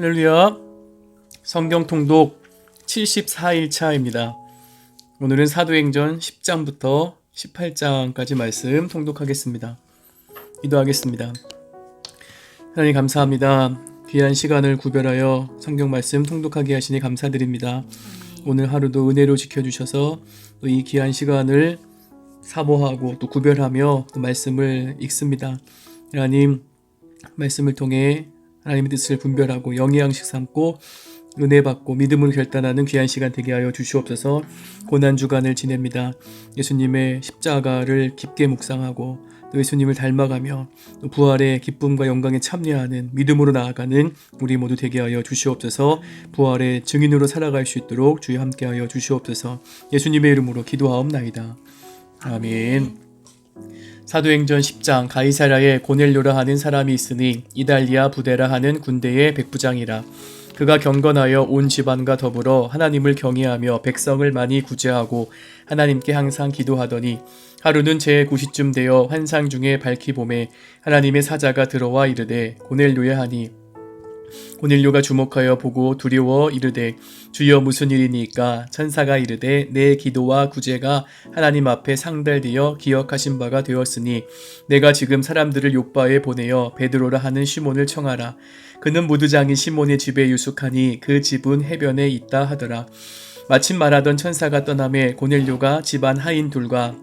할렐루야. 성경 통독 74일차입니다. 오늘은 사도행전 10장부터 18장까지 말씀 통독하겠습니다. 기도하겠습니다. 하나님 감사합니다. 귀한 시간을 구별하여 성경 말씀 통독하게 하시니 감사드립니다. 오늘 하루도 은혜로 지켜주셔서 또 이 귀한 시간을 사모하고 또 구별하며 또 말씀을 읽습니다. 하나님 말씀을 통해 하나님의 뜻을 분별하고 영양식 삼고 은혜 받고 믿음으로 결단하는 귀한 시간 되게 하여 주시옵소서. 고난주간을 지냅니다. 예수님의 십자가를 깊게 묵상하고 또 예수님을 닮아가며 또 부활의 기쁨과 영광에 참여하는 믿음으로 나아가는 우리 모두 되게 하여 주시옵소서. 부활의 증인으로 살아갈 수 있도록 주여 함께 하여 주시옵소서. 예수님의 이름으로 기도하옵나이다. 아멘. 사도행전 10장. 가이사랴에 고넬료라 하는 사람이 있으니 이달리아 부데라 하는 군대의 백부장이라. 그가 경건하여 온 집안과 더불어 하나님을 경외하며 백성을 많이 구제하고 하나님께 항상 기도하더니 하루는 제9시쯤 되어 환상 중에 밝히 봄에 하나님의 사자가 들어와 이르되 고넬료야 하니 고넬료가 주목하여 보고 두려워 이르되 주여 무슨 일이니까? 천사가 이르되 내 기도와 구제가 하나님 앞에 상달되어 기억하신 바가 되었으니 내가 지금 사람들을 욥바에 보내어 베드로라 하는 시몬을 청하라. 그는 무드장인 시몬의 집에 유숙하니 그 집은 해변에 있다 하더라. 마침 말하던 천사가 떠나매 고넬료가 집안 하인 둘과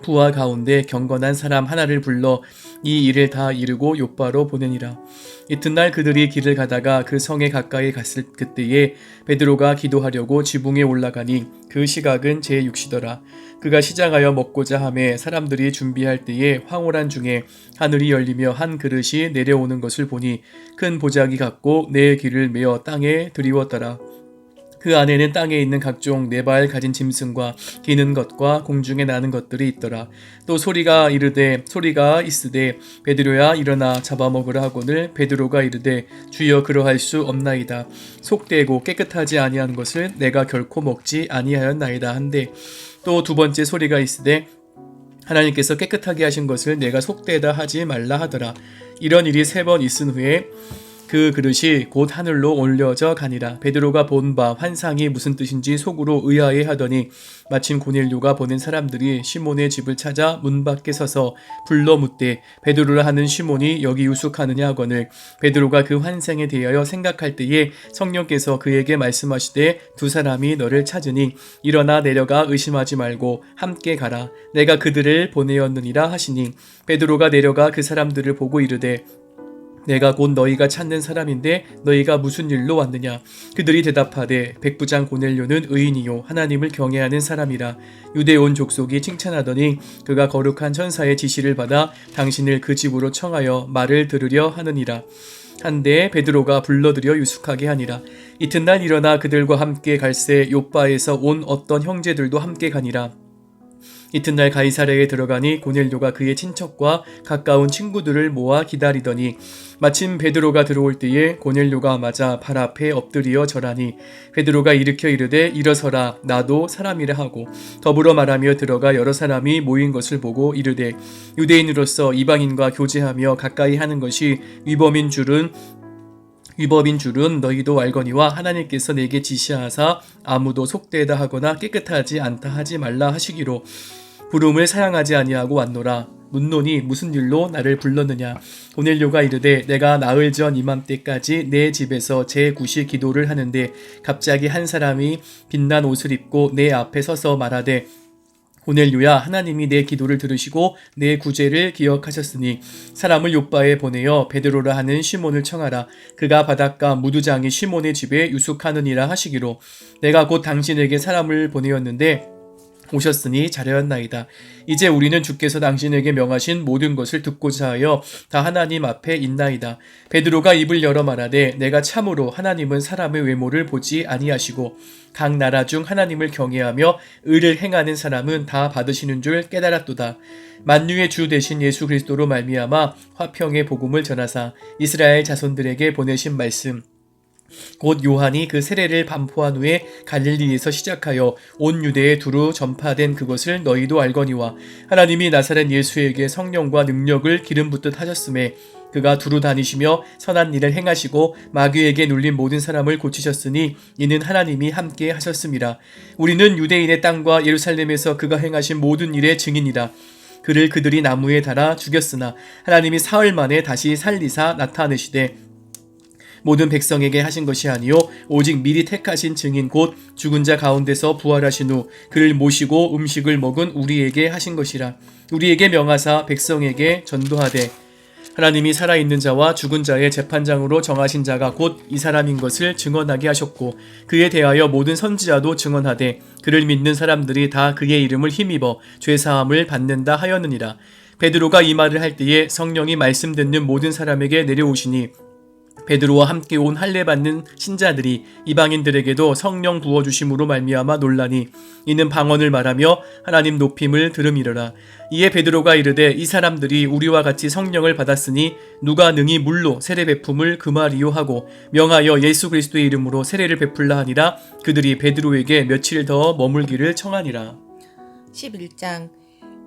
부하 가운데 경건한 사람 하나를 불러 이 일을 다 이루고 욥바로 보내니라. 이튿날 그들이 길을 가다가 그 성에 가까이 갔을 그때에 베드로가 기도하려고 지붕에 올라가니 그 시각은 제6시더라. 그가 시장하여 먹고자 하매 사람들이 준비할 때에 황홀한 중에 하늘이 열리며 한 그릇이 내려오는 것을 보니 큰 보자기 같고 네 귀를 메어 땅에 들이웠더라. 그 안에는 땅에 있는 각종 네 발 가진 짐승과 기는 것과 공중에 나는 것들이 있더라. 또 소리가 있으되 베드로야 일어나 잡아먹으라 하거늘 베드로가 이르되 주여 그러할 수 없나이다. 속되고 깨끗하지 아니한 것을 내가 결코 먹지 아니하였나이다 한데 또 두 번째 소리가 있으되 하나님께서 깨끗하게 하신 것을 내가 속되다 하지 말라 하더라. 이런 일이 3번 있은 후에 그 그릇이 곧 하늘로 올려져 가니라. 베드로가 본 바 환상이 무슨 뜻인지 속으로 의아해 하더니 마침 고넬료가 보낸 사람들이 시몬의 집을 찾아 문 밖에 서서 불러 묻되 베드로라 하는 시몬이 여기 유숙하느냐 하거늘 베드로가 그 환상에 대하여 생각할 때에 성령께서 그에게 말씀하시되 두 사람이 너를 찾으니 일어나 내려가 의심하지 말고 함께 가라. 내가 그들을 보내었느니라 하시니 베드로가 내려가 그 사람들을 보고 이르되 내가 곧 너희가 찾는 사람인데 너희가 무슨 일로 왔느냐? 그들이 대답하되 백부장 고넬료는 의인이요 하나님을 경외하는 사람이라. 유대 온 족속이 칭찬하더니 그가 거룩한 천사의 지시를 받아 당신을 그 집으로 청하여 말을 들으려 하느니라. 한데 베드로가 불러들여 유숙하게 하니라. 이튿날 일어나 그들과 함께 갈새 욥바에서 온 어떤 형제들도 함께 가니라. 이튿날 가이사랴에 들어가니 고넬료가 그의 친척과 가까운 친구들을 모아 기다리더니 마침 베드로가 들어올 때에 고넬료가 맞아 발 앞에 엎드려 절하니 베드로가 일으켜 이르되 일어서라 나도 사람이라 하고 더불어 말하며 들어가 여러 사람이 모인 것을 보고 이르되 유대인으로서 이방인과 교제하며 가까이 하는 것이 위법인 줄은 너희도 알거니와 하나님께서 내게 지시하사 아무도 속되다 하거나 깨끗하지 않다 하지 말라 하시기로 부름을 사양하지 아니하고 왔노라. 묻노니 무슨 일로 나를 불렀느냐? 고넬료가 이르되 내가 나흘 전 이맘때까지 내 집에서 제9시 기도를 하는데 갑자기 한 사람이 빛난 옷을 입고 내 앞에 서서 말하되 고넬료야 하나님이 내 기도를 들으시고 내 구제를 기억하셨으니 사람을 욥바에 보내어 베드로라 하는 시몬을 청하라. 그가 바닷가 무두장이 시몬의 집에 유숙하느니라 하시기로 내가 곧 당신에게 사람을 보내었는데 오셨으니 잘하였나이다. 이제 우리는 주께서 당신에게 명하신 모든 것을 듣고자 하여 다 하나님 앞에 있나이다. 베드로가 입을 열어 말하되 내가 참으로 하나님은 사람의 외모를 보지 아니하시고 각 나라 중 하나님을 경외하며 의를 행하는 사람은 다 받으시는 줄 깨달았도다. 만유의 주 되신 예수 그리스도로 말미암아 화평의 복음을 전하사 이스라엘 자손들에게 보내신 말씀 곧 요한이 그 세례를 반포한 후에 갈릴리에서 시작하여 온 유대에 두루 전파된 그것을 너희도 알거니와 하나님이 나사렛 예수에게 성령과 능력을 기름 붓듯 하셨음에 그가 두루 다니시며 선한 일을 행하시고 마귀에게 눌린 모든 사람을 고치셨으니 이는 하나님이 함께 하셨음이라. 우리는 유대인의 땅과 예루살렘에서 그가 행하신 모든 일의 증인이라. 그를 그들이 나무에 달아 죽였으나 하나님이 사흘 만에 다시 살리사 나타내시되 모든 백성에게 하신 것이 아니요 오직 미리 택하신 증인 곧 죽은 자 가운데서 부활하신 후 그를 모시고 음식을 먹은 우리에게 하신 것이라. 우리에게 명하사 백성에게 전도하되 하나님이 살아있는 자와 죽은 자의 재판장으로 정하신 자가 곧 이 사람인 것을 증언하게 하셨고 그에 대하여 모든 선지자도 증언하되 그를 믿는 사람들이 다 그의 이름을 힘입어 죄사함을 받는다 하였느니라. 베드로가 이 말을 할 때에 성령이 말씀 듣는 모든 사람에게 내려오시니 베드로와 함께 온 할례 받는 신자들이 이방인들에게도 성령 부어주심으로 말미암아 놀라니 이는 방언을 말하며 하나님 높임을 들음이러라. 이에 베드로가 이르되 이 사람들이 우리와 같이 성령을 받았으니 누가 능히 물로 세례 베품을 금하리요 하고 명하여 예수 그리스도의 이름으로 세례를 베풀라 하니라. 그들이 베드로에게 며칠 더 머물기를 청하니라. 11장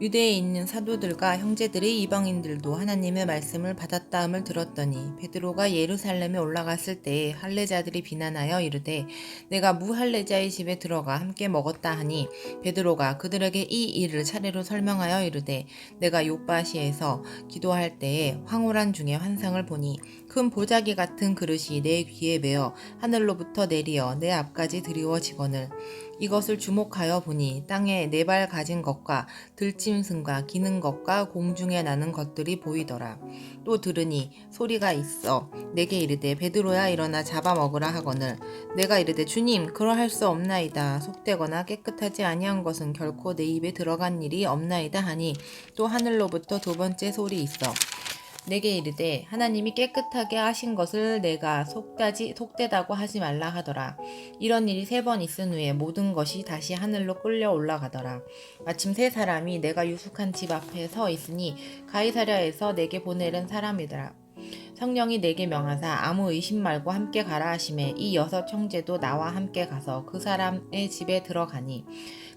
유대에 있는 사도들과 형제들의 이방인들도 하나님의 말씀을 받았다함을 들었더니 베드로가 예루살렘에 올라갔을 때에 할례자들이 비난하여 이르되 내가 무할례자의 집에 들어가 함께 먹었다 하니 베드로가 그들에게 이 일을 차례로 설명하여 이르되 내가 요바시에서 기도할 때에 황홀한 중에 환상을 보니 큰 보자기 같은 그릇이 내 귀에 매어 하늘로부터 내리어 내 앞까지 드리워지거늘 이것을 주목하여 보니 땅에 네 발 가진 것과 들짐승과 기는 것과 공중에 나는 것들이 보이더라. 또 들으니 소리가 있어 내게 이르되 베드로야 일어나 잡아먹으라 하거늘 내가 이르되 주님 그러할 수 없나이다. 속되거나 깨끗하지 아니한 것은 결코 내 입에 들어간 일이 없나이다 하니 또 하늘로부터 두 번째 소리 있어 내게 이르되 하나님이 깨끗하게 하신 것을 내가 속되다고 하지 말라 하더라. 이런 일이 3번 있은 후에 모든 것이 다시 하늘로 끌려 올라가더라. 마침 3사람이 내가 유숙한 집 앞에 서 있으니 가이사랴에서 내게 보내는 사람이더라. 성령이 내게 명하사 아무 의심 말고 함께 가라 하시매 이 6 형제도 나와 함께 가서 그 사람의 집에 들어가니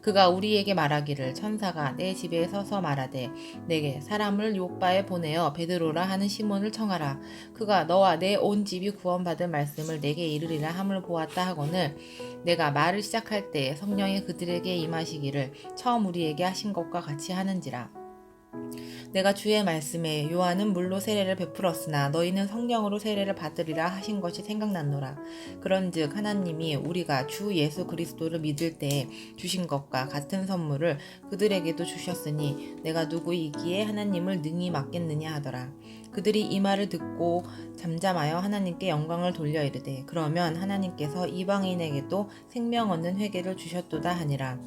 그가 우리에게 말하기를 천사가 내 집에 서서 말하되 내게 사람을 요바에 보내어 베드로라 하는 시몬을 청하라. 그가 너와 내 온 집이 구원받을 말씀을 내게 이르리라 함을 보았다 하거늘 내가 말을 시작할 때 성령이 그들에게 임하시기를 처음 우리에게 하신 것과 같이 하는지라. 내가 주의 말씀에 요한은 물로 세례를 베풀었으나 너희는 성령으로 세례를 받으리라 하신 것이 생각났노라. 그런즉 하나님이 우리가 주 예수 그리스도를 믿을 때에 주신 것과 같은 선물을 그들에게도 주셨으니 내가 누구이기에 하나님을 능히 맡겠느냐 하더라. 그들이 이 말을 듣고 잠잠하여 하나님께 영광을 돌려 이르되 그러면 하나님께서 이방인에게도 생명 얻는 회개를 주셨도다 하니라.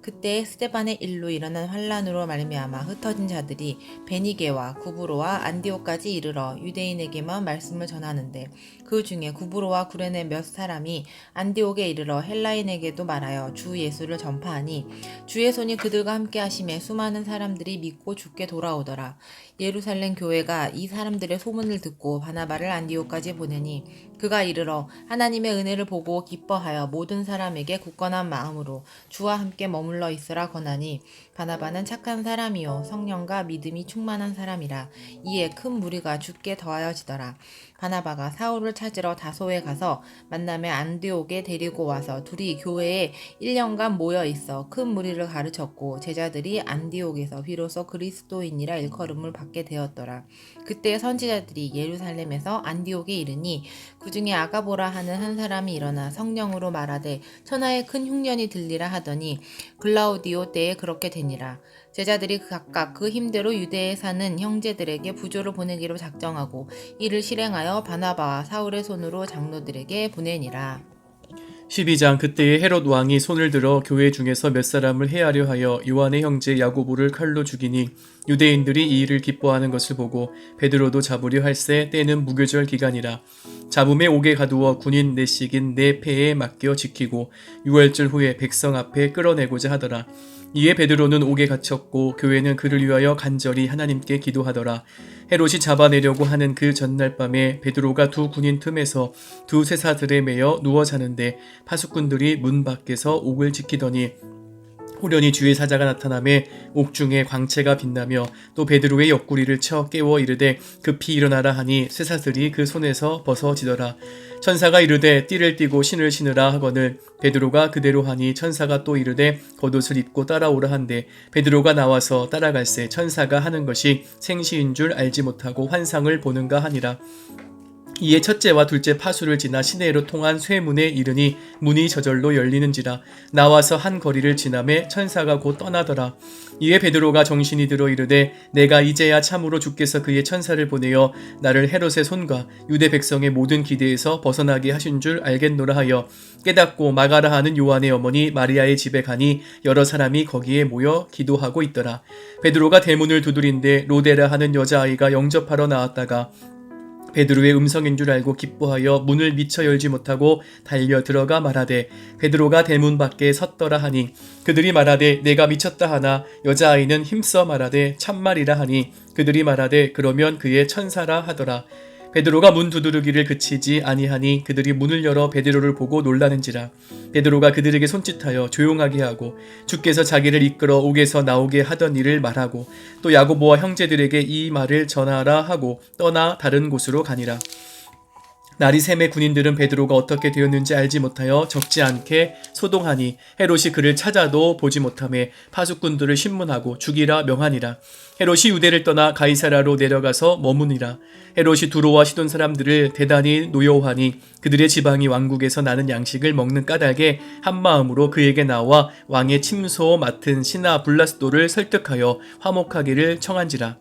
그때 스데반의 일로 일어난 환란으로 말미암아 흩어진 자들이 베니게와 구브로와 안디오까지 이르러 유대인에게만 말씀을 전하는데 그 중에 구브로와 구레네 몇 사람이 안디옥에 이르러 헬라인에게도 말하여 주 예수를 전파하니 주의 손이 그들과 함께 하심에 수많은 사람들이 믿고 주께 돌아오더라. 예루살렘 교회가 이 사람들의 소문을 듣고 바나바를 안디옥까지 보내니 그가 이르러 하나님의 은혜를 보고 기뻐하여 모든 사람에게 굳건한 마음으로 주와 함께 머물러 있으라 권하니 바나바는 착한 사람이요 성령과 믿음이 충만한 사람이라. 이에 큰 무리가 주께 더하여지더라. 바나바가 사울을 찾으러 다소에 가서 만남에 안디옥에 데리고 와서 둘이 교회에 1년간 모여 있어 큰 무리를 가르쳤고 제자들이 안디옥에서 비로소 그리스도인이라 일컬음을 받게 되었더라. 그때 선지자들이 예루살렘에서 안디옥에 이르니 그 중에 아가보라 하는 한 사람이 일어나 성령으로 말하되 천하에 큰 흉년이 들리라 하더니 글라우디오 때에 그렇게 되니라. 제자들이 각각 그 힘대로 유대에 사는 형제들에게 부조를 보내기로 작정하고 이를 실행하여 바나바와 사울의 손으로 장로들에게 보내니라. 12장 그때에 헤롯 왕이 손을 들어 교회 중에서 몇 사람을 해하려 하여 요한의 형제 야고보를 칼로 죽이니 유대인들이 이 일을 기뻐하는 것을 보고 베드로도 잡으려 할세 때는 무교절 기간이라. 잡음에 옥에 가두어 군인 내식인 네 패에 맡겨 지키고 6월절 후에 백성 앞에 끌어내고자 하더라. 이에 베드로는 옥에 갇혔고 교회는 그를 위하여 간절히 하나님께 기도하더라. 헤롯이 잡아내려고 하는 그 전날 밤에 베드로가 두 군인 틈에서 두 쇠사들에 매여 누워 자는데 파수꾼들이 문 밖에서 옥을 지키더니 호련히 주의 사자가 나타나매 옥중에 광채가 빛나며 또 베드로의 옆구리를 쳐 깨워 이르되 급히 일어나라 하니 쇠사슬이 그 손에서 벗어지더라. 천사가 이르되 띠를 띠고 신을 신으라 하거늘 베드로가 그대로 하니 천사가 또 이르되 겉옷을 입고 따라오라 한데 베드로가 나와서 따라갈새 천사가 하는 것이 생시인 줄 알지 못하고 환상을 보는가 하니라. 이에 첫째와 둘째 파수를 지나 시내로 통한 쇠문에 이르니 문이 저절로 열리는지라. 나와서 한 거리를 지나매 천사가 곧 떠나더라. 이에 베드로가 정신이 들어 이르되 내가 이제야 참으로 주께서 그의 천사를 보내어 나를 헤롯의 손과 유대 백성의 모든 기대에서 벗어나게 하신 줄 알겠노라 하여 깨닫고 마가라 하는 요한의 어머니 마리아의 집에 가니 여러 사람이 거기에 모여 기도하고 있더라. 베드로가 대문을 두드린데 로데라 하는 여자아이가 영접하러 나왔다가 베드로의 음성인 줄 알고 기뻐하여 문을 미처 열지 못하고 달려 들어가 말하되 베드로가 대문 밖에 섰더라 하니 그들이 말하되 내가 미쳤다 하나 여자아이는 힘써 말하되 참말이라 하니 그들이 말하되 그러면 그의 천사라 하더라. 베드로가 문 두드르기를 그치지 아니하니 그들이 문을 열어 베드로를 보고 놀라는지라. 베드로가 그들에게 손짓하여 조용하게 하고 주께서 자기를 이끌어 옥에서 나오게 하던 일을 말하고 또 야고보와 형제들에게 이 말을 전하라 하고 떠나 다른 곳으로 가니라. 날이 샘에 군인들은 베드로가 어떻게 되었는지 알지 못하여 적지 않게 소동하니 헤롯이 그를 찾아도 보지 못하매 파수꾼들을 신문하고 죽이라 명하니라. 헤롯이 유대를 떠나 가이사라로 내려가서 머무니라. 헤롯이 두로와 시돈 사람들을 대단히 노여워하니 그들의 지방이 왕국에서 나는 양식을 먹는 까닭에 한 마음으로 그에게 나와 왕의 침소 맡은 시나 블라스도를 설득하여 화목하기를 청한지라.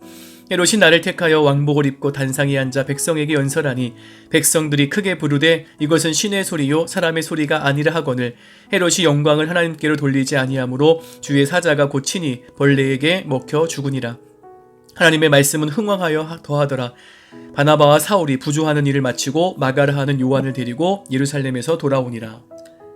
헤롯이 나를 택하여 왕복을 입고 단상에 앉아 백성에게 연설하니 백성들이 크게 부르되 이것은 신의 소리요 사람의 소리가 아니라 하거늘 헤롯이 영광을 하나님께로 돌리지 아니하므로 주의 사자가 고치니 벌레에게 먹혀 죽으니라. 하나님의 말씀은 흥왕하여 더하더라. 바나바와 사울이 부조하는 일을 마치고 마가라 하는 요한을 데리고 예루살렘에서 돌아오니라.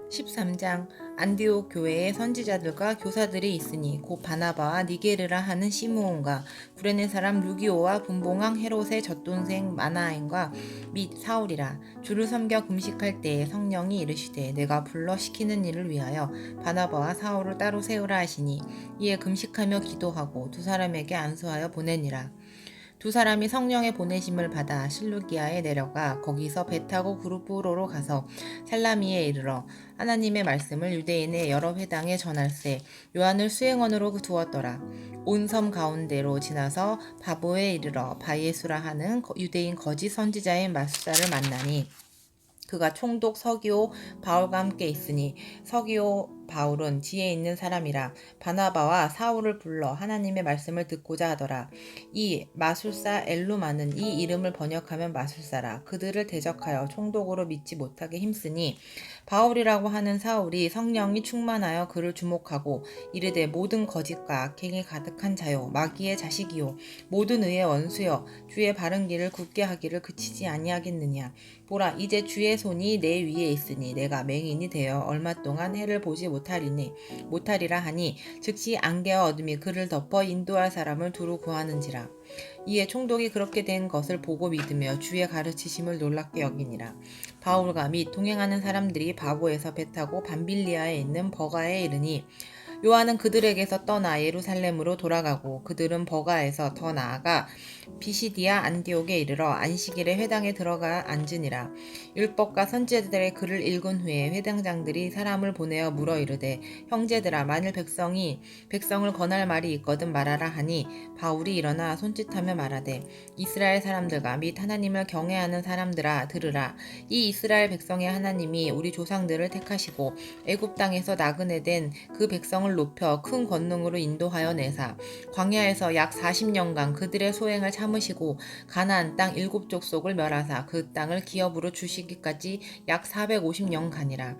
13장 안디옥 교회에 선지자들과 교사들이 있으니 곧 바나바와 니게르라 하는 시므온과 구레네 사람 루기오와 분봉왕 헤롯의 젖동생 마나엔과 및 사울이라. 주를 섬겨 금식할 때에 성령이 이르시되 내가 불러 시키는 일을 위하여 바나바와 사울을 따로 세우라 하시니 이에 금식하며 기도하고 두 사람에게 안수하여 보내니라. 두 사람이 성령의 보내심을 받아 실루기아에 내려가 거기서 배 타고 구르프로로 가서 살라미에 이르러 하나님의 말씀을 유대인의 여러 회당에 전할세 요한을 수행원으로 두었더라. 온 섬 가운데로 지나서 바보에 이르러 바예수라 하는 유대인 거짓 선지자의 마술사를 만나니 그가 총독 서기오 바울과 함께 있으니 서기오 바울은 지혜 있는 사람이라 바나바와 사울을 불러 하나님의 말씀을 듣고자 하더라. 이 마술사 엘루마는 이 이름을 번역하면 마술사라. 그들을 대적하여 총독으로 믿지 못하게 힘쓰니 바울이라고 하는 사울이 성령이 충만하여 그를 주목하고 이르되 모든 거짓과 악행이 가득한 자요 마귀의 자식이요 모든 의의 원수여 주의 바른 길을 굳게 하기를 그치지 아니하겠느냐. 보라 이제 주의 손이 내 위에 있으니 내가 맹인이 되어 얼마 동안 해를 보지 못하리라 하니 즉시 안개와 어둠이 그를 덮어 인도할 사람을 두루 구하는지라. 이에 총독이 그렇게 된 것을 보고 믿으며 주의 가르치심을 놀랍게 여기니라. 바울과 및 동행하는 사람들이 바보에서 배 타고 밤빌리아에 있는 버가에 이르니 요한은 그들에게서 떠나 예루살렘으로 돌아가고 그들은 버가에서 더 나아가 비시디아 안디옥에 이르러 안식일에 회당에 들어가 앉으니라. 율법과 선지자들의 글을 읽은 후에 회당장들이 사람을 보내어 물어 이르되 형제들아 만일 백성을 권할 말이 있거든 말하라 하니 바울이 일어나 손짓하며 말하되 이스라엘 사람들과 및 하나님을 경외하는 사람들아 들으라. 이 이스라엘 백성의 하나님이 우리 조상들을 택하시고 애굽 땅에서 나그네 된 그 백성을 높여 큰 권능으로 인도하여 내사 광야에서 약 40년간 그들의 소행을 참으시고 가나안 땅 7족속을 멸하사 그 땅을 기업으로 주시기까지 약 450년간이라.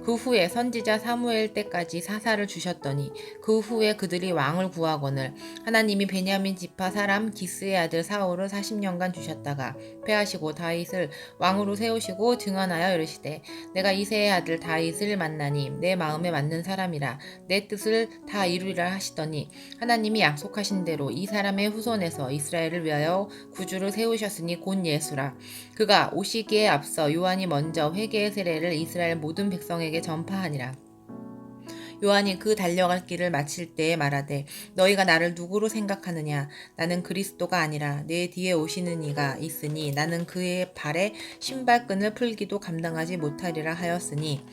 그 후에 선지자 사무엘 때까지 사사를 주셨더니 그 후에 그들이 왕을 구하거늘 하나님이 베냐민 지파 사람 기스의 아들 사울을 40년간 주셨다가 패하시고 다윗을 왕으로 세우시고 증언하여 이르시되 내가 이새의 아들 다윗을 만나니 내 마음에 맞는 사람이라 내 뜻을 다 이루리라 하시더니 하나님이 약속하신 대로 이 사람의 후손에서 이스라엘을 위하여 구주를 세우셨으니 곧 예수라. 그가 오시기에 앞서 요한이 먼저 회개의 세례를 이스라엘 모든 백성에게 전파하니라. 요한이 그 달려갈 길을 마칠 때에 말하되 너희가 나를 누구로 생각하느냐 나는 그리스도가 아니라 내 뒤에 오시는 이가 있으니 나는 그의 발에 신발끈을 풀기도 감당하지 못하리라 하였으니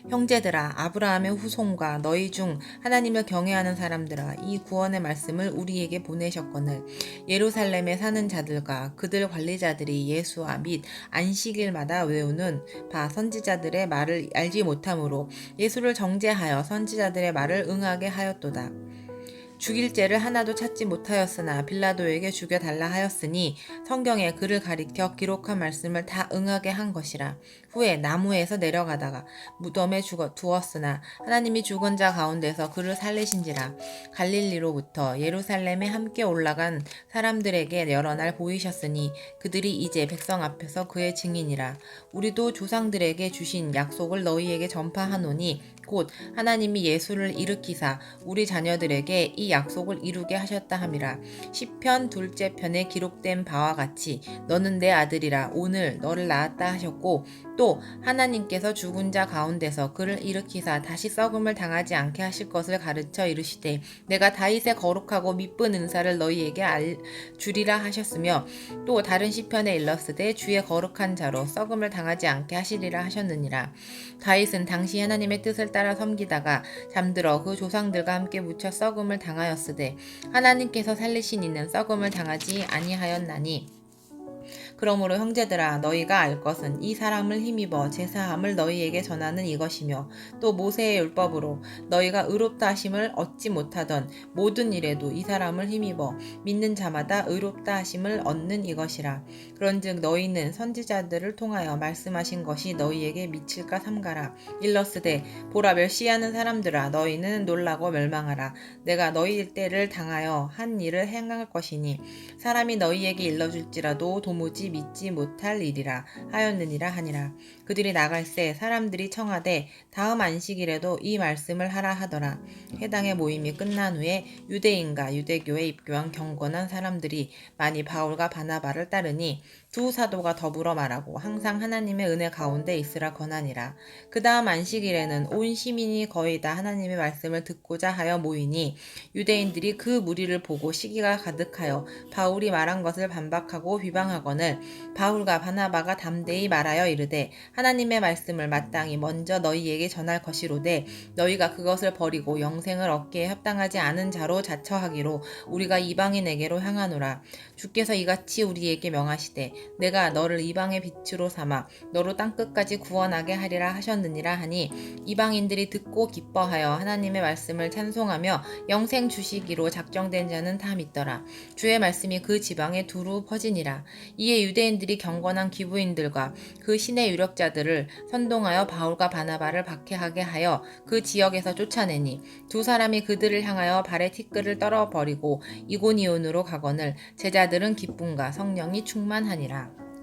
형제들아 아브라함의 후손과 너희 중 하나님을 경외하는 사람들아 이 구원의 말씀을 우리에게 보내셨거늘 예루살렘에 사는 자들과 그들 관리자들이 예수와 및 안식일마다 외우는 바 선지자들의 말을 알지 못하므로 예수를 정죄하여 선지자들의 말을 응하게 하였도다. 죽일 죄를 하나도 찾지 못하였으나 빌라도에게 죽여달라 하였으니 성경에 그를 가리켜 기록한 말씀을 다 응하게 한 것이라. 후에 나무에서 내려가다가 무덤에 두었으나 하나님이 죽은 자 가운데서 그를 살리신지라. 갈릴리로부터 예루살렘에 함께 올라간 사람들에게 여러 날 보이셨으니 그들이 이제 백성 앞에서 그의 증인이라. 우리도 조상들에게 주신 약속을 너희에게 전파하노니 곧 하나님이 예수를 일으키사 우리 자녀들에게 이 약속을 이루게 하셨다 함이라. 시편 2째 편에 기록된 바와 같이 너는 내 아들이라 오늘 너를 낳았다 하셨고 또 하나님께서 죽은 자 가운데서 그를 일으키사 다시 썩음을 당하지 않게 하실 것을 가르쳐 이르시되 내가 다윗의 거룩하고 미쁜 은사를 너희에게 주리라 하셨으며 또 다른 시편에 일렀으되 주의 거룩한 자로 썩음을 당하지 않게 하시리라 하셨느니라. 다윗은 당시 하나님의 뜻을 따라 섬기다가 잠들어 그 조상들과 함께 묻혀 썩음을 당하였으되 하나님께서 살리신 이는 썩음을 당하지 아니하였나니 그러므로 형제들아 너희가 알 것은 이 사람을 힘입어 제사함을 너희에게 전하는 이것이며 또 모세의 율법으로 너희가 의롭다 하심을 얻지 못하던 모든 일에도 이 사람을 힘입어 믿는 자마다 의롭다 하심을 얻는 이것이라. 그런즉 너희는 선지자들을 통하여 말씀하신 것이 너희에게 미칠까 삼가라. 일러스되 보라 멸시하는 사람들아 너희는 놀라고 멸망하라. 내가 너희 때를 당하여 한 일을 행할 것이니 사람이 너희에게 일러줄지라도 도무지 믿지 못할 일이라 하였느니라 하니라. 그들이 나갈새 사람들이 청하되 다음 안식일에도 이 말씀을 하라 하더라. 해당의 모임이 끝난 후에 유대인과 유대교에 입교한 경건한 사람들이 많이 바울과 바나바를 따르니 두 사도가 더불어 말하고 항상 하나님의 은혜 가운데 있으라 권하니라. 그 다음 안식일에는 온 시민이 거의 다 하나님의 말씀을 듣고자 하여 모이니 유대인들이 그 무리를 보고 시기가 가득하여 바울이 말한 것을 반박하고 비방하거늘 바울과 바나바가 담대히 말하여 이르되 하나님의 말씀을 마땅히 먼저 너희에게 전할 것이로되 너희가 그것을 버리고 영생을 얻기에 합당하지 않은 자로 자처하기로 우리가 이방인에게로 향하노라. 주께서 이같이 우리에게 명하시되 내가 너를 이방의 빛으로 삼아 너로 땅끝까지 구원하게 하리라 하셨느니라 하니 이방인들이 듣고 기뻐하여 하나님의 말씀을 찬송하며 영생 주시기로 작정된 자는 다 믿더라. 주의 말씀이 그 지방에 두루 퍼지니라. 이에 유대인들이 경건한 기부인들과 그 신의 유력자들을 선동하여 바울과 바나바를 박해하게 하여 그 지역에서 쫓아내니 두 사람이 그들을 향하여 발에 티끌을 떨어버리고 이고니온으로 가거늘 제자들은 기쁨과 성령이 충만하니라.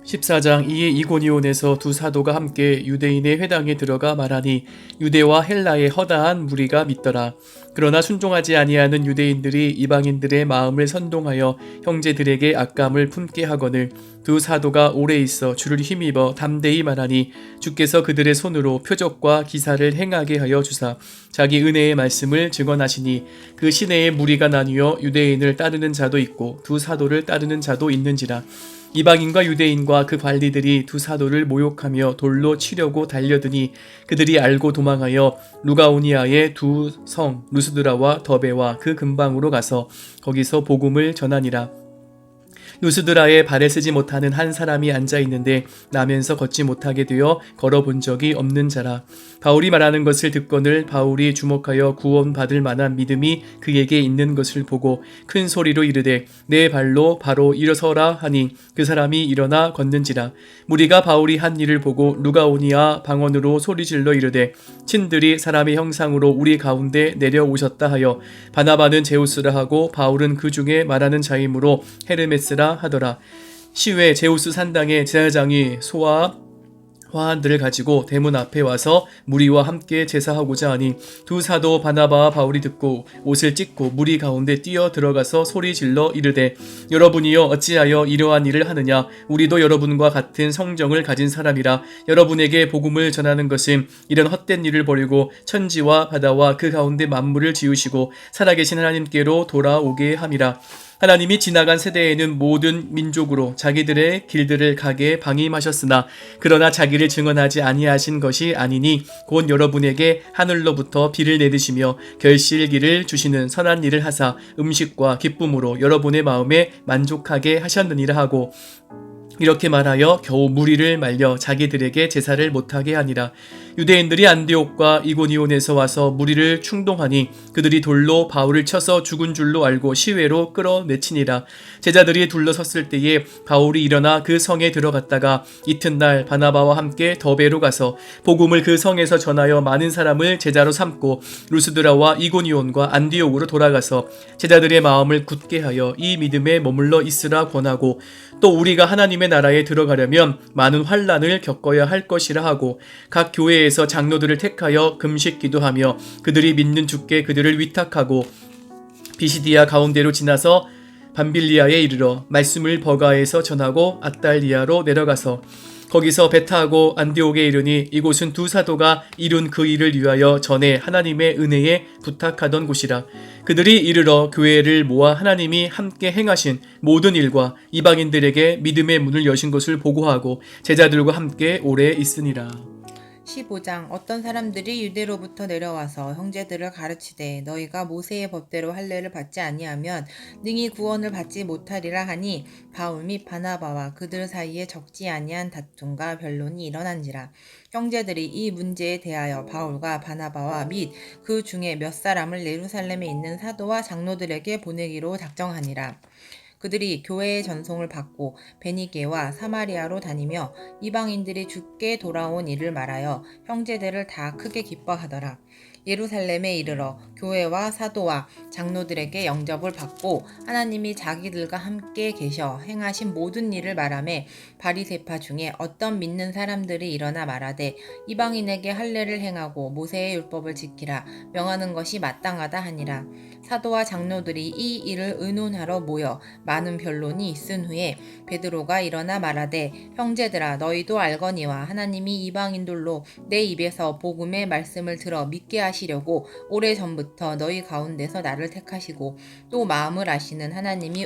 14장. 이에 이고니온에서 두 사도가 함께 유대인의 회당에 들어가 말하니 유대와 헬라의 허다한 무리가 믿더라. 그러나 순종하지 아니하는 유대인들이 이방인들의 마음을 선동하여 형제들에게 악감을 품게 하거늘 두 사도가 오래 있어 주를 힘입어 담대히 말하니 주께서 그들의 손으로 표적과 기사를 행하게 하여 주사 자기 은혜의 말씀을 증언하시니 그 시내에 무리가 나뉘어 유대인을 따르는 자도 있고 두 사도를 따르는 자도 있는지라. 이방인과 유대인과 그 관리들이 두 사도를 모욕하며 돌로 치려고 달려드니 그들이 알고 도망하여 루가오니아의 두 성 루스드라와 더베와 그 근방으로 가서 거기서 복음을 전하니라. 루스드라에 발에 쓰지 못하는 한 사람이 앉아 있는데 나면서 걷지 못하게 되어 걸어본 적이 없는 자라. 바울이 말하는 것을 듣거늘 바울이 주목하여 구원받을 만한 믿음이 그에게 있는 것을 보고 큰 소리로 이르되 내 발로 바로 일어서라 하니 그 사람이 일어나 걷는지라. 무리가 바울이 한 일을 보고 루가오니아 방언으로 소리질러 이르되 친들이 사람의 형상으로 우리 가운데 내려오셨다 하여 바나바는 제우스라 하고 바울은 그 중에 말하는 자이므로 헤르메스라 하더라. 시외 제우스 산당의 제사장이 소와 화환들을 가지고 대문 앞에 와서 무리와 함께 제사하고자 하니 두 사도 바나바와 바울이 듣고 옷을 찢고 무리 가운데 뛰어 들어가서 소리 질러 이르되 여러분이여 어찌하여 이러한 일을 하느냐 우리도 여러분과 같은 성정을 가진 사람이라 여러분에게 복음을 전하는 것은 이런 헛된 일을 버리고 천지와 바다와 그 가운데 만물을 지으시고 살아계신 하나님께로 돌아오게 함이라. 하나님이 지나간 세대에는 모든 민족으로 자기들의 길들을 가게 방임하셨으나 그러나 자기를 증언하지 아니하신 것이 아니니 곧 여러분에게 하늘로부터 비를 내리시며 결실기를 주시는 선한 일을 하사 음식과 기쁨으로 여러분의 마음에 만족하게 하셨느니라 하고 이렇게 말하여 겨우 무리를 말려 자기들에게 제사를 못하게 하니라. 유대인들이 안디옥과 이고니온에서 와서 무리를 충동하니 그들이 돌로 바울을 쳐서 죽은 줄로 알고 시외로 끌어내치니라. 제자들이 둘러섰을 때에 바울이 일어나 그 성에 들어갔다가 이튿날 바나바와 함께 더베로 가서 복음을 그 성에서 전하여 많은 사람을 제자로 삼고 루스드라와 이고니온과 안디옥으로 돌아가서 제자들의 마음을 굳게 하여 이 믿음에 머물러 있으라 권하고 또 우리가 하나님의 나라에 들어가려면 많은 환난을 겪어야 할 것이라 하고 각 교회에서 장로들을 택하여 금식 기도하며 그들이 믿는 주께 그들을 위탁하고 비시디아 가운데로 지나서 밤빌리아에 이르러 말씀을 버가에서 전하고 아달리아로 내려가서 거기서 배 타고 안디옥에 이르니 이곳은 두 사도가 이룬 그 일을 위하여 전에 하나님의 은혜에 부탁하던 곳이라. 그들이 이르러 교회를 모아 하나님이 함께 행하신 모든 일과 이방인들에게 믿음의 문을 여신 것을 보고하고 제자들과 함께 오래 있으니라. 15장 어떤 사람들이 유대로부터 내려와서 형제들을 가르치되 너희가 모세의 법대로 할례를 받지 아니하면 능히 구원을 받지 못하리라 하니 바울 및 바나바와 그들 사이에 적지 아니한 다툼과 변론이 일어난지라. 형제들이 이 문제에 대하여 바울과 바나바와 및 그 중에 몇 사람을 예루살렘에 있는 사도와 장로들에게 보내기로 작정하니라. 그들이 교회의 전송을 받고 베니게와 사마리아로 다니며 이방인들이 죽게 돌아온 일을 말하여 형제들을 다 크게 기뻐하더라. 예루살렘에 이르러 교회와 사도와 장로들에게 영접을 받고 하나님이 자기들과 함께 계셔 행하신 모든 일을 말하매 바리새파 중에 어떤 믿는 사람들이 일어나 말하되 이방인에게 할례를 행하고 모세의 율법을 지키라 명하는 것이 마땅하다 하니라. 사도와 장로들이 이 일을 의논하러 모여 많은 변론이 있은 후에 베드로가 일어나 말하되 형제들아 너희도 알거니와 하나님이 이방인들로 내 입에서 복음의 말씀을 들어 믿게 하시려고 오래전부터 너희 가운데서 나를 택하시고 또 마음을 아시는 하나님이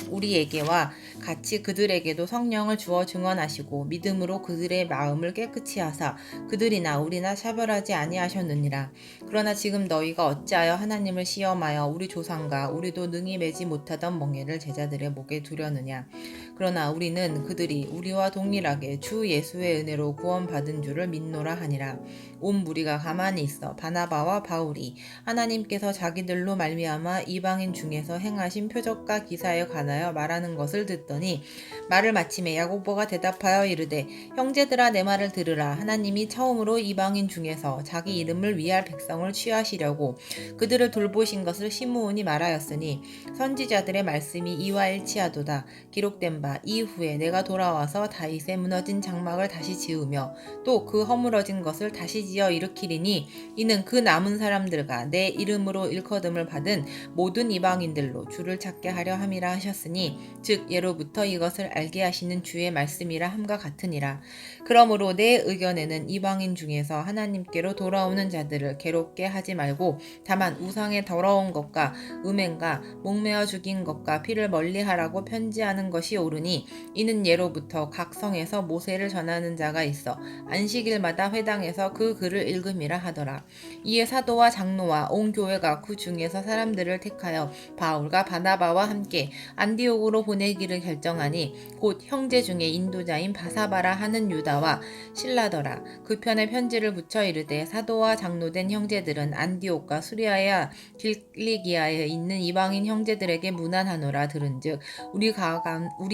우리에게와 같이 그들에게도 성령을 주어 증언하시고 믿음으로 그들의 마음을 깨끗이 하사 그들이나 우리나 차별하지 아니하셨느니라. 그러나 지금 너희가 어찌하여 하나님을 시험하여 우리 조상과 우리도 능히 매지 못하던 멍에를 제자들의 목에 두려느냐. 그러나 우리는 그들이 우리와 동일하게 주 예수의 은혜로 구원받은 줄을 믿노라 하니라. 온 무리가 가만히 있어 바나바와 바울이 하나님께서 자기들로 말미암아 이방인 중에서 행하신 표적과 기사에 관하여 말하는 것을 듣더니 말을 마침에 야고보가 대답하여 이르되 형제들아 내 말을 들으라. 하나님이 처음으로 이방인 중에서 자기 이름을 위할 백성을 취하시려고 그들을 돌보신 것을 시므온이 말하였으니 선지자들의 말씀이 이와 일치하도다. 기록된 바 이후에 내가 돌아와서 다윗의 무너진 장막을 다시 지으며 또 그 허물어진 것을 다시 지어 일으키리니 이는 그 남은 사람들과 내 이름으로 일컬음을 받은 모든 이방인들로 주를 찾게 하려 함이라 하셨으니 즉 예로부터 이것을 알게 하시는 주의 말씀이라 함과 같으니라. 그러므로 내 의견에는 이방인 중에서 하나님께로 돌아오는 자들을 괴롭게 하지 말고 다만 우상의 더러운 것과 음행과 목매어 죽인 것과 피를 멀리하라고 편지하는 것이 옳으니 이는 예로부터 각 성에서 모세를 전하는 자가 있어 안식일마다 회당에서 그 글을 읽음이라 하더라. 이에 사도와 장로와 온 교회가 그 중에서 사람들을 택하여 바울과 바나바와 함께 안디옥으로 보내기를 결정하니 곧 형제 중에 인도자인 바사바라 하는 유다와 실라더라. 그 편에 편지를 붙여 이르되 사도와 장로된 형제들은 안디옥과 수리아야 길리기아에 있는 이방인 형제들에게 문안하노라. 들은즉 우리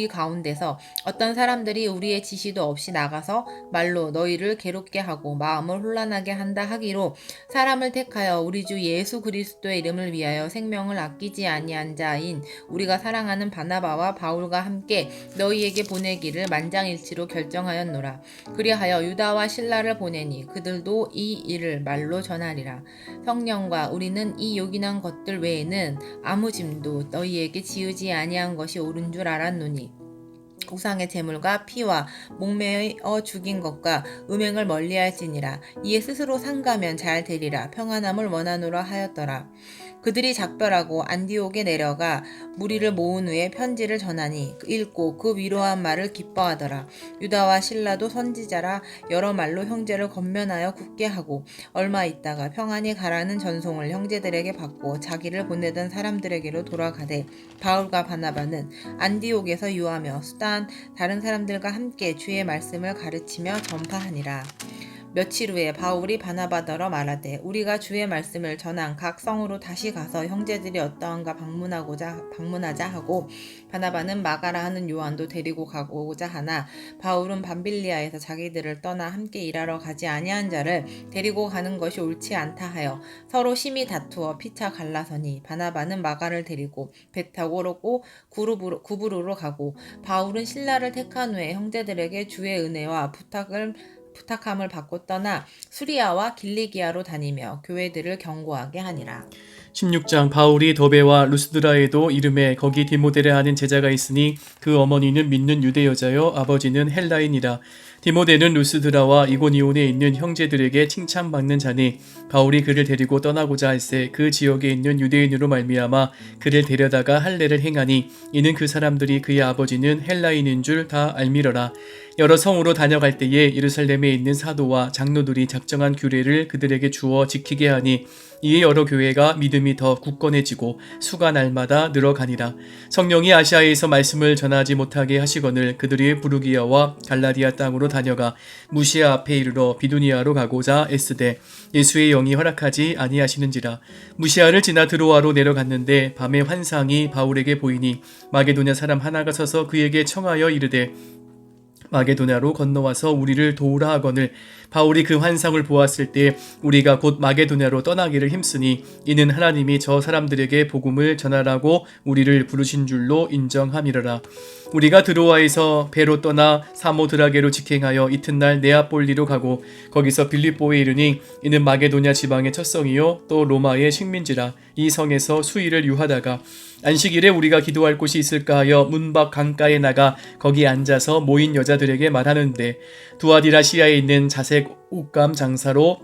가운데서 어떤 사람들이 우리의 지시도 없이 나가서 말로 너희를 괴롭게 하고 마음을 혼란하게 한다 하기로 사람을 택하여 우리 주 예수 그리스도의 이름을 위하여 생명을 아끼지 아니한 자인 우리가 사랑하는 바나바와 바울과 함께 너희에게 보내기를 만장일치로 결정하였노라. 그리하여 유다와 실라를 보내니 그들도 이 일을 말로 전하리라. 성령과 우리는 이 요긴한 것들 외에는 아무 짐도 너희에게 지으지 아니한 것이 옳은 줄 알았노니 우상의 제물과 피와 목매어 죽인 것과 음행을 멀리할지니라. 이에 스스로 상가면 잘 되리라. 평안함을 원하노라 하였더라. 그들이 작별하고 안디옥에 내려가 무리를 모은 후에 편지를 전하니 읽고 그 위로한 말을 기뻐하더라. 유다와 실라도 선지자라 여러 말로 형제를 권면하여 굳게 하고 얼마 있다가 평안히 가라는 전송을 형제들에게 받고 자기를 보내던 사람들에게로 돌아가되 바울과 바나바는 안디옥에서 유하며 수단 다른 사람들과 함께 주의 말씀을 가르치며 전파하니라. 며칠 후에 바울이 바나바더러 말하되 우리가 주의 말씀을 전한 각 성으로 다시 가서 형제들이 어떠한가 방문하자 하고 바나바는 마가라 하는 요한도 데리고 가고자 하나 바울은 밤빌리아에서 자기들을 떠나 함께 일하러 가지 아니한 자를 데리고 가는 것이 옳지 않다 하여 서로 심히 다투어 피차 갈라서니 바나바는 마가를 데리고 배 타고 구브로로 가고 바울은 실라를 택한 후에 형제들에게 주의 은혜와 부탁함을 받고 떠나 수리아와 길리기아로 다니며 교회들을 경고하게 하니라. 16장 바울이 더베와 루스드라에도 이름에 거기 디모데라 하는 제자가 있으니 그 어머니는 믿는 유대 여자요 아버지는 헬라인이라. 디모데는 루스드라와 이고니온에 있는 형제들에게 칭찬받는 자니 바울이 그를 데리고 떠나고자 할새 그 지역에 있는 유대인으로 말미암아 그를 데려다가 할례를 행하니 이는 그 사람들이 그의 아버지는 헬라인인 줄 다 알미러라. 여러 성으로 다녀갈 때에 예루살렘에 있는 사도와 장로들이 작정한 규례를 그들에게 주어 지키게 하니 이에 여러 교회가 믿음이 더 굳건해지고 수가 날마다 늘어가니라. 성령이 아시아에서 말씀을 전하지 못하게 하시거늘 그들이 부르기아와 갈라디아 땅으로 다녀가 무시아 앞에 이르러 비두니아로 가고자 애쓰되 예수의 영이 허락하지 아니하시는지라. 무시아를 지나 드로아로 내려갔는데 밤에 환상이 바울에게 보이니 마게도냐 사람 하나가 서서 그에게 청하여 이르되 마게도냐로 건너와서 우리를 도우라 하거늘 바울이 그 환상을 보았을 때 우리가 곧 마게도냐로 떠나기를 힘쓰니 이는 하나님이 저 사람들에게 복음을 전하라고 우리를 부르신 줄로 인정함이러라. 우리가 드로아에서 배로 떠나 사모드라게로 직행하여 이튿날 네아폴리로 가고 거기서 빌립보에 이르니 이는 마게도냐 지방의 첫 성이요 또 로마의 식민지라. 이 성에서 수일을 유하다가 안식일에 우리가 기도할 곳이 있을까 하여 문 밖 강가에 나가 거기 앉아서 모인 여자들에게 말하는데 두아디라시아에 있는 자색 옷감 장사로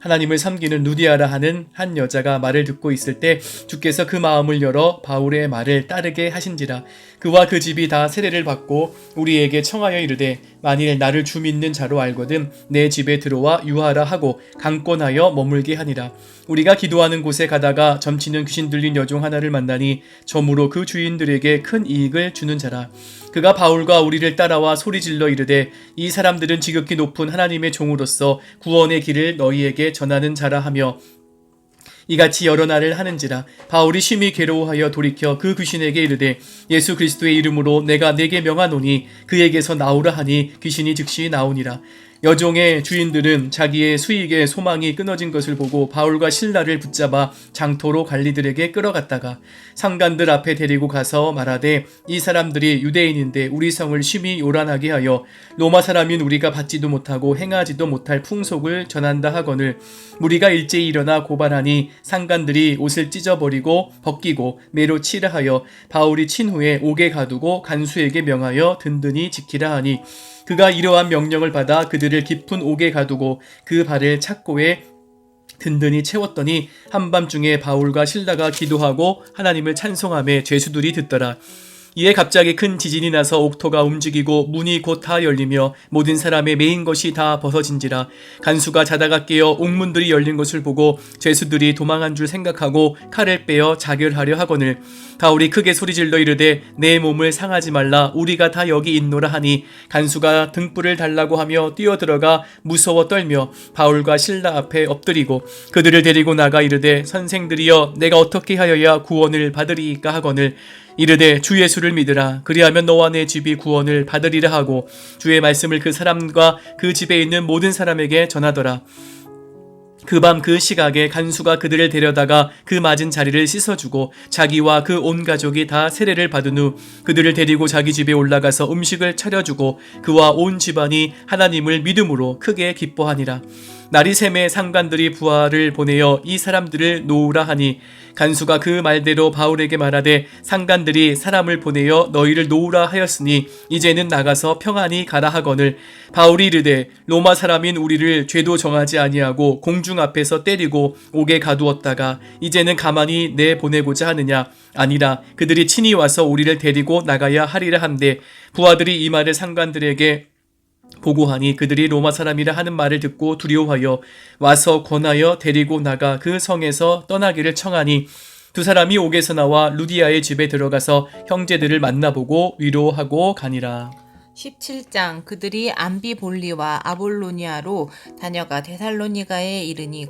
하나님을 섬기는 누디아라 하는 한 여자가 말을 듣고 있을 때 주께서 그 마음을 열어 바울의 말을 따르게 하신지라. 그와 그 집이 다 세례를 받고 우리에게 청하여 이르되 만일 나를 주 믿는 자로 알거든 내 집에 들어와 유하라 하고 강권하여 머물게 하니라. 우리가 기도하는 곳에 가다가 점치는 귀신 들린 여종 하나를 만나니 점으로 그 주인들에게 큰 이익을 주는 자라. 그가 바울과 우리를 따라와 소리질러 이르되 이 사람들은 지극히 높은 하나님의 종으로서 구원의 길을 너희에게 전하는 자라 하며 이같이 여러 날을 하는지라. 바울이 심히 괴로워하여 돌이켜 그 귀신에게 이르되 예수 그리스도의 이름으로 내가 네게 명하노니 그에게서 나오라 하니 귀신이 즉시 나오니라. 여종의 주인들은 자기의 수익에 소망이 끊어진 것을 보고 바울과 실라를 붙잡아 장토로 관리들에게 끌어갔다가 상관들 앞에 데리고 가서 말하되 이 사람들이 유대인인데 우리 성을 심히 요란하게 하여 로마 사람인 우리가 받지도 못하고 행하지도 못할 풍속을 전한다 하거늘 무리가 일제히 일어나 고발하니 상관들이 옷을 찢어버리고 벗기고 매로 치라 하여 바울이 친 후에 옥에 가두고 간수에게 명하여 든든히 지키라 하니 그가 이러한 명령을 받아 그들을 깊은 옥에 가두고 그 발을 착고에 든든히 채웠더니 한밤중에 바울과 실라가 기도하고 하나님을 찬송하며 죄수들이 듣더라. 이에 갑자기 큰 지진이 나서 옥토가 움직이고 문이 곧 다 열리며 모든 사람의 메인 것이 다 벗어진지라. 간수가 자다가 깨어 옥문들이 열린 것을 보고 죄수들이 도망한 줄 생각하고 칼을 빼어 자결하려 하거늘 바울이 크게 소리질러 이르되 내 몸을 상하지 말라 우리가 다 여기 있노라 하니 간수가 등불을 달라고 하며 뛰어들어가 무서워 떨며 바울과 실라 앞에 엎드리고 그들을 데리고 나가 이르되 선생들이여 내가 어떻게 하여야 구원을 받으리이까 하거늘 이르되 주 예수를 믿으라. 그리하면 너와 내 집이 구원을 받으리라 하고 주의 말씀을 그 사람과 그 집에 있는 모든 사람에게 전하더라. 그 밤 그 시각에 간수가 그들을 데려다가 그 맞은 자리를 씻어주고 자기와 그 온 가족이 다 세례를 받은 후 그들을 데리고 자기 집에 올라가서 음식을 차려주고 그와 온 집안이 하나님을 믿음으로 크게 기뻐하니라. 날이 샘에 상관들이 부하를 보내어 이 사람들을 놓으라 하니 간수가 그 말대로 바울에게 말하되 상관들이 사람을 보내어 너희를 놓으라 하였으니 이제는 나가서 평안히 가라 하거늘 바울이 이르되 로마 사람인 우리를 죄도 정하지 아니하고 공중 앞에서 때리고 옥에 가두었다가 이제는 가만히 내보내고자 하느냐. 아니라 그들이 친히 와서 우리를 데리고 나가야 하리라 한데 부하들이 이 말을 상관들에게 보고하니 그들이 로마 사람이라 하는 말을 듣고 두려워하여 와서 권하여 데리고 나가 그 성에서 떠나기를 청하니 두 사람이 옥에서 나와 루디아의 집에 들어가서 형제들을 만나보고 위로하고 가니라. 17장 그들이 암비볼리와 아볼로니아로 다녀가 데살로니가에 이르니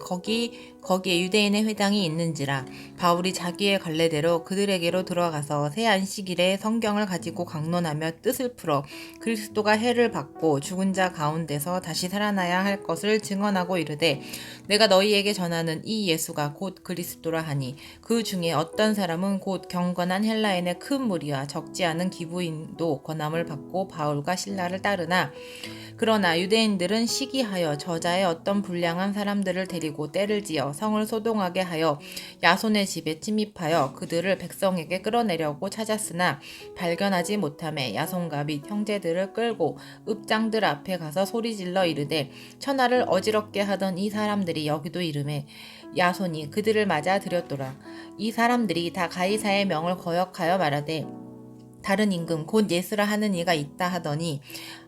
거기에 유대인의 회당이 있는지라. 바울이 자기의 관례대로 그들에게로 들어가서 새 안식일에 성경을 가지고 강론하며 뜻을 풀어 그리스도가 해를 받고 죽은 자 가운데서 다시 살아나야 할 것을 증언하고 이르되 내가 너희에게 전하는 이 예수가 곧 그리스도라 하니 그 중에 어떤 사람은 곧 경건한 헬라인의 큰 무리와 적지 않은 기부인도 권함을 받고 바울과 신라를 따르나 그러나 유대인들은 시기하여 저자의 어떤 불량한 사람들을 데리고 떼를 지어 성을 소동하게 하여 야손의 집에 침입하여 그들을 백성에게 끌어내려고 찾았으나 발견하지 못하매 야손과 및 형제들을 끌고 읍장들 앞에 가서 소리질러 이르되 천하를 어지럽게 하던 이 사람들이 여기도 이르매 야손이 그들을 맞아 들였더라. 이 사람들이 다 가이사의 명을 거역하여 말하되 다른 임금 곧 예스라 하는 이가 있다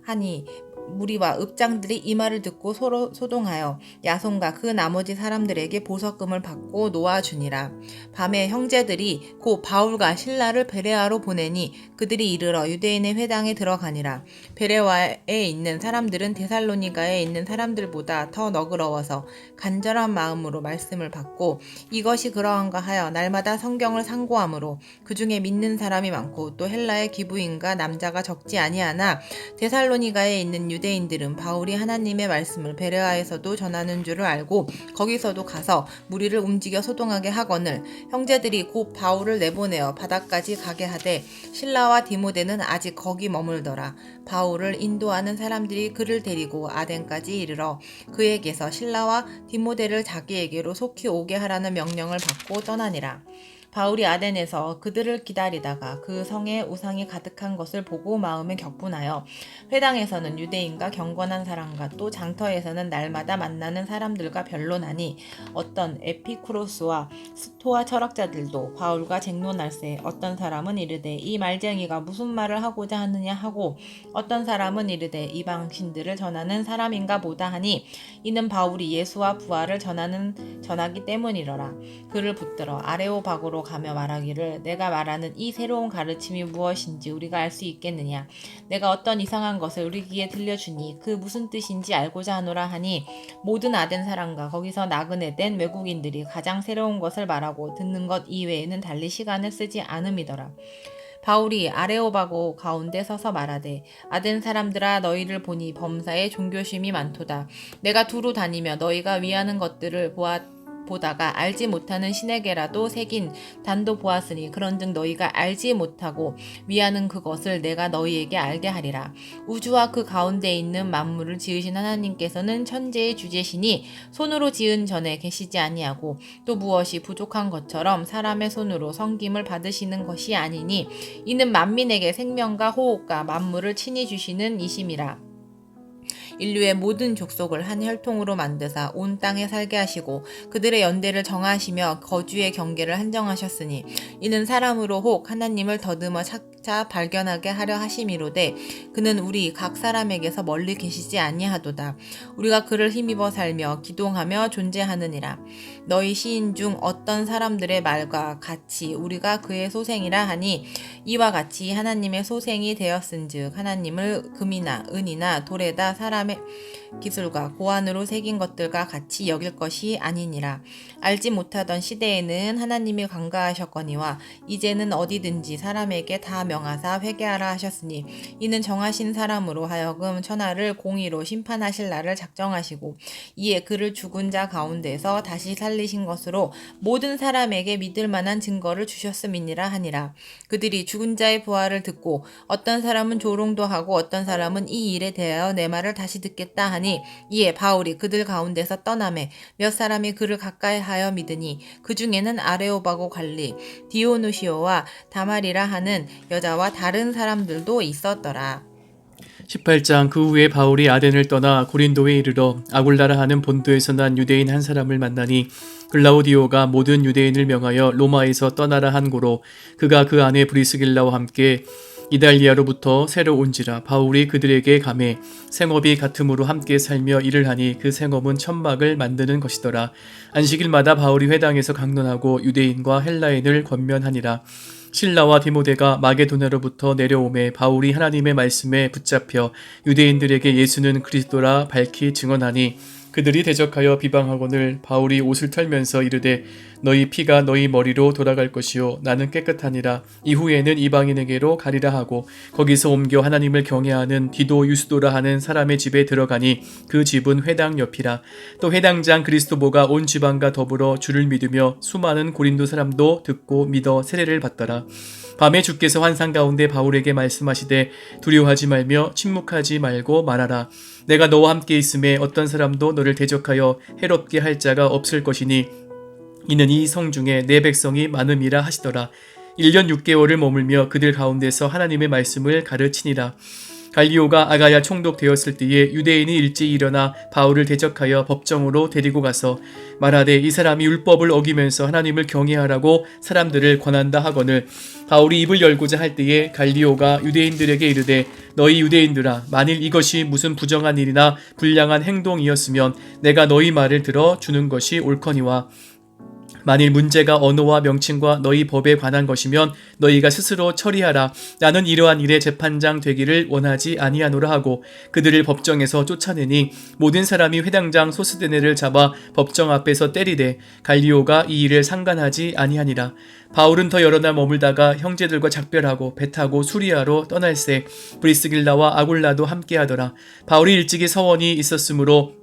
하니 무리와 읍장들이 이 말을 듣고 서로 소동하여 야손과 그 나머지 사람들에게 보석금을 받고 놓아주니라. 밤에 형제들이 곧 바울과 신라를 베레아로 보내니 그들이 이르러 유대인의 회당에 들어가니라. 베레아에 있는 사람들은 데살로니가에 있는 사람들보다 더 너그러워서 간절한 마음으로 말씀을 받고 이것이 그러한가 하여 날마다 성경을 상고하므로 그 중에 믿는 사람이 많고 또 헬라의 기부인과 남자가 적지 아니하나 데살로니가에 있는 유대인들은 바울이 하나님의 말씀을 베레아에서도 전하는 줄을 알고 거기서도 가서 무리를 움직여 소동하게 하거늘 형제들이 곧 바울을 내보내어 바다까지 가게 하되 신라와 디모데는 아직 거기 머물더라. 바울을 인도하는 사람들이 그를 데리고 아덴까지 이르러 그에게서 신라와 디모데를 자기에게로 속히 오게 하라는 명령을 받고 떠나니라. 바울이 아덴에서 그들을 기다리다가 그 성에 우상이 가득한 것을 보고 마음에 격분하여 회당에서는 유대인과 경건한 사람과 또 장터에서는 날마다 만나는 사람들과 변론하니 어떤 에피쿠로스와 스토아 철학자들도 바울과 쟁론할세 어떤 사람은 이르되 이 말쟁이가 무슨 말을 하고자 하느냐 하고 어떤 사람은 이르되 이방신들을 전하는 사람인가 보다 하니 이는 바울이 예수와 부활을 전하기 때문이러라. 그를 붙들어 아레오바고로 가며 말하기를 내가 말하는 이 새로운 가르침이 무엇인지 우리가 알 수 있겠느냐. 내가 어떤 이상한 것을 우리 귀에 들려주니 그 무슨 뜻인지 알고자 하노라 하니 모든 아덴 사람과 거기서 나그네 된 외국인들이 가장 새로운 것을 말하고 듣는 것 이외에는 달리 시간을 쓰지 않음이더라. 바울이 아레오바고 가운데 서서 말하되 아덴 사람들아 너희를 보니 범사에 종교심이 많도다. 내가 두루 다니며 너희가 위하는 것들을 보다가 알지 못하는 신에게라도 새긴 단도 보았으니 그런즉 너희가 알지 못하고 위하는 그것을 내가 너희에게 알게 하리라. 우주와 그 가운데 있는 만물을 지으신 하나님께서는 천재의 주제시니 손으로 지은 전에 계시지 아니하고 또 무엇이 부족한 것처럼 사람의 손으로 섬김을 받으시는 것이 아니니 이는 만민에게 생명과 호흡과 만물을 친히 주시는 이심이라. 인류의 모든 족속을 한 혈통으로 만드사 온 땅에 살게 하시고 그들의 연대를 정하시며 거주의 경계를 한정하셨으니 이는 사람으로 혹 하나님을 더듬어 쫓아 발견하게 하려 하심이로되 그는 우리 각 사람에게서 멀리 계시지 아니하도다. 우리가 그를 힘입어 살며 기동하며 존재하느니라. 너희 시인 중 어떤 사람들의 말과 같이 우리가 그의 소생이라 하니 이와 같이 하나님의 소생이 되었은즉 하나님을 금이나 은이나 돌에다 사람의 기술과 고안으로 새긴 것들과 같이 여길 것이 아니니라. 알지 못하던 시대에는 하나님이 관가하셨거니와 이제는 어디든지 사람에게 다 명하사 회개하라 하셨으니 이는 정하신 사람으로 하여금 천하를 공의로 심판하실 날을 작정하시고 이에 그를 죽은 자 가운데서 다시 살리신 것으로 모든 사람에게 믿을 만한 증거를 주셨음이니라 하니라. 그들이 죽은 자의 부활을 듣고 어떤 사람은 조롱도 하고 어떤 사람은 이 일에 대하여 내 말을 다시 듣겠다 하니 이에 바울이 그들 가운데서 떠나매 몇 사람이 그를 가까이하여 믿으니 그 중에는 아레오바고 관리 디오누시오와 다말이라 하는 여자와 다른 사람들도 있었더라. 18장. 그 후에 바울이 아덴을 떠나 고린도에 이르러 아굴라라 하는 본도에서 난 유대인 한 사람을 만나니 글라우디오가 모든 유대인을 명하여 로마에서 떠나라 한 고로 그가 그 안에 브리스길라와 함께 이달리아로부터 새로 온지라. 바울이 그들에게 가매 생업이 같음으로 함께 살며 일을 하니 그 생업은 천막을 만드는 것이더라. 안식일마다 바울이 회당에서 강론하고 유대인과 헬라인을 권면하니라. 실라와 디모데가 마게도냐로부터 내려오매 바울이 하나님의 말씀에 붙잡혀 유대인들에게 예수는 그리스도라 밝히 증언하니 그들이 대적하여 비방하거늘 바울이 옷을 털면서 이르되 너희 피가 너희 머리로 돌아갈 것이요 나는 깨끗하니라. 이후에는 이방인에게로 가리라 하고 거기서 옮겨 하나님을 경외하는 디도 유스도라 하는 사람의 집에 들어가니 그 집은 회당 옆이라. 또 회당장 그리스도보가 온 지방과 더불어 주를 믿으며 수많은 고린도 사람도 듣고 믿어 세례를 받더라. 밤에 주께서 환상 가운데 바울에게 말씀하시되 두려워하지 말며 침묵하지 말고 말하라. 내가 너와 함께 있음에 어떤 사람도 너를 대적하여 해롭게 할 자가 없을 것이니 이는 이 성 중에 내 백성이 많음이라 하시더라. 1년 6개월을 머물며 그들 가운데서 하나님의 말씀을 가르치니라. 갈리오가 아가야 총독되었을 때에 유대인이 일찍 일어나 바울을 대적하여 법정으로 데리고 가서 말하되 이 사람이 율법을 어기면서 하나님을 경외하라고 사람들을 권한다 하거늘 바울이 입을 열고자 할 때에 갈리오가 유대인들에게 이르되 너희 유대인들아 만일 이것이 무슨 부정한 일이나 불량한 행동이었으면 내가 너희 말을 들어 주는 것이 옳거니와 만일 문제가 언어와 명칭과 너희 법에 관한 것이면 너희가 스스로 처리하라. 나는 이러한 일에 재판장 되기를 원하지 아니하노라 하고 그들을 법정에서 쫓아내니 모든 사람이 회당장 소스데네를 잡아 법정 앞에서 때리되 갈리오가 이 일을 상관하지 아니하니라. 바울은 더 여러 날 머물다가 형제들과 작별하고 배 타고 수리아로 떠날새 브리스길라와 아굴라도 함께하더라. 바울이 일찍이 서원이 있었으므로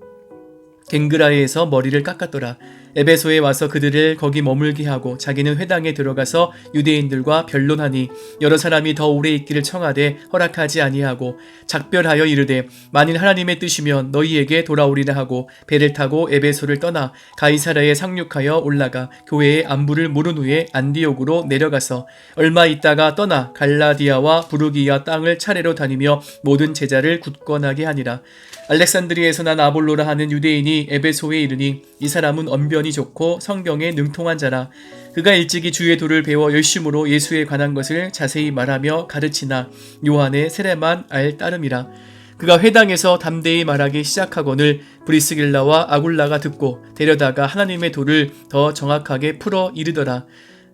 갱그라에서 머리를 깎았더라. 에베소에 와서 그들을 거기 머물게 하고 자기는 회당에 들어가서 유대인들과 변론하니 여러 사람이 더 오래 있기를 청하되 허락하지 아니하고 작별하여 이르되 만일 하나님의 뜻이면 너희에게 돌아오리라 하고 배를 타고 에베소를 떠나 가이사라에 상륙하여 올라가 교회의 안부를 물은 후에 안디옥으로 내려가서 얼마 있다가 떠나 갈라디아와 부르기아 땅을 차례로 다니며 모든 제자를 굳건하게 하니라. 알렉산드리에서 난 아볼로라 하는 유대인이 에베소에 이르니 이 사람은 언변이 좋고 성경에 능통한 자라. 그가 일찍이 주의 도를 배워 열심으로 예수에 관한 것을 자세히 말하며 가르치나 요한의 세례만 알 따름이라. 그가 회당에서 담대히 말하기 시작하거늘 브리스길라와 아굴라가 듣고 데려다가 하나님의 도를 더 정확하게 풀어 이르더라.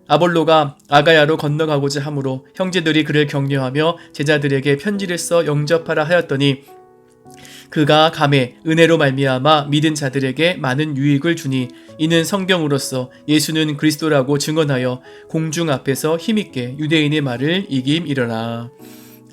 아볼로가 아가야로 건너가고자 하므로 형제들이 그를 격려하며 제자들에게 편지를 써 영접하라 하였더니 그가 감에 은혜로 말미암아 믿은 자들에게 많은 유익을 주니 이는 성경으로서 예수는 그리스도라고 증언하여 공중 앞에서 힘있게 유대인의 말을 이김이러라.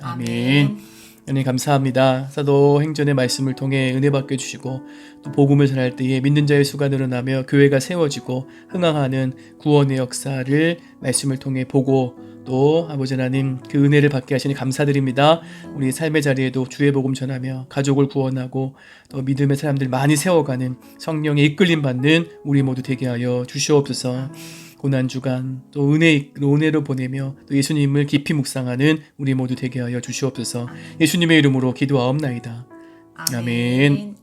아멘. 하나님 감사합니다. 사도행전의 말씀을 통해 은혜 받게 주시고 또 복음을 전할 때에 믿는 자의 수가 늘어나며 교회가 세워지고 흥황하는 구원의 역사를 말씀을 통해 보고 또 아버지 하나님 그 은혜를 받게 하시니 감사드립니다. 우리 삶의 자리에도 주의 복음 전하며 가족을 구원하고 또 믿음의 사람들 많이 세워가는 성령의 이끌림 받는 우리 모두 되게 하여 주시옵소서. 고난주간 또 은혜로 보내며 또 예수님을 깊이 묵상하는 우리 모두 되게 하여 주시옵소서. 예수님의 이름으로 기도하옵나이다. 아멘.